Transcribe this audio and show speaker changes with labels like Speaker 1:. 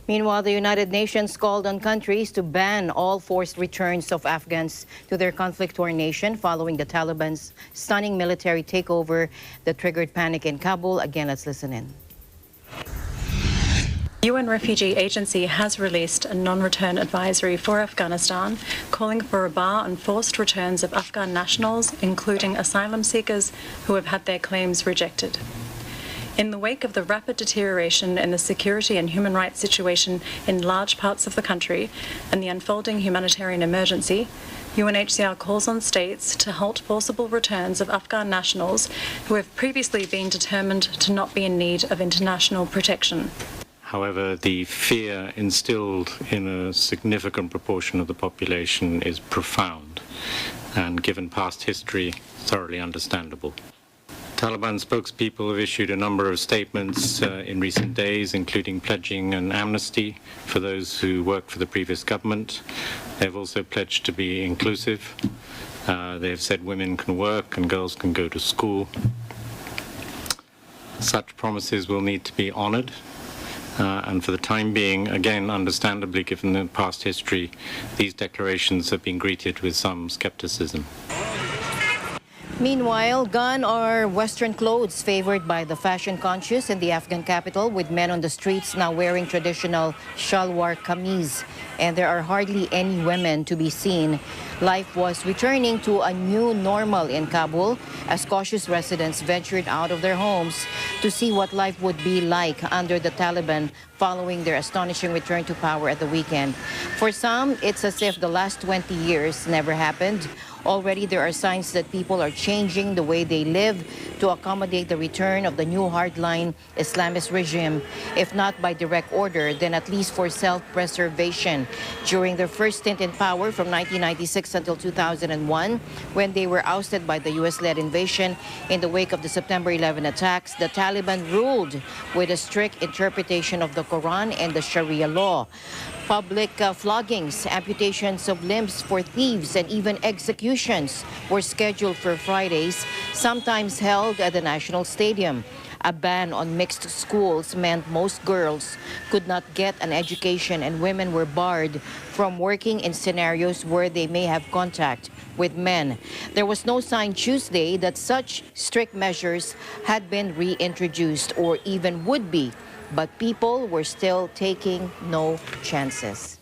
Speaker 1: Meanwhile, the United Nations called on countries to ban all forced returns of Afghans to their conflict-torn nation following the Taliban's stunning military takeover that triggered panic in Kabul. Again, let's listen in.
Speaker 2: The UN Refugee Agency has released a non-return advisory for Afghanistan, calling for a bar on forced returns of Afghan nationals, including asylum seekers who have had their claims rejected. In the wake of the rapid deterioration in the security and human rights situation in large parts of the country and the unfolding humanitarian emergency, UNHCR calls on states to halt forcible returns of Afghan nationals who have previously been determined to not be in need of international protection.
Speaker 3: However, the fear instilled in a significant proportion of the population is profound and, given past history, thoroughly understandable. Taliban spokespeople have issued a number of statements in recent days, including pledging an amnesty for those who worked for the previous government. They've also pledged to be inclusive. They have said women can work and girls can go to school. Such promises will need to be honored. And for the time being, again, understandably, given the past history, these declarations have been greeted with some skepticism.
Speaker 1: Meanwhile, gone are Western clothes favored by the fashion conscious in the Afghan capital, with men on the streets now wearing traditional shalwar kameez. And there are hardly any women to be seen. Life was returning to a new normal in Kabul as cautious residents ventured out of their homes to see what life would be like under the Taliban following their astonishing return to power at the weekend. For some, it's as if the last 20 years never happened. Already there are signs that people are changing the way they live to accommodate the return of the new hardline Islamist regime, if not by direct order, then at least for self-preservation. During their first stint in power from 1996 until 2001, when they were ousted by the US-led invasion in the wake of the September 11 attacks, the Taliban ruled with a strict interpretation of the Quran and the Sharia law. Public floggings, amputations of limbs for thieves, and even executions were scheduled for Fridays, sometimes held at the National Stadium. A ban on mixed schools meant most girls could not get an education, and women were barred from working in scenarios where they may have contact with men. There was no sign Tuesday that such strict measures had been reintroduced or even would be, but people were still taking no chances.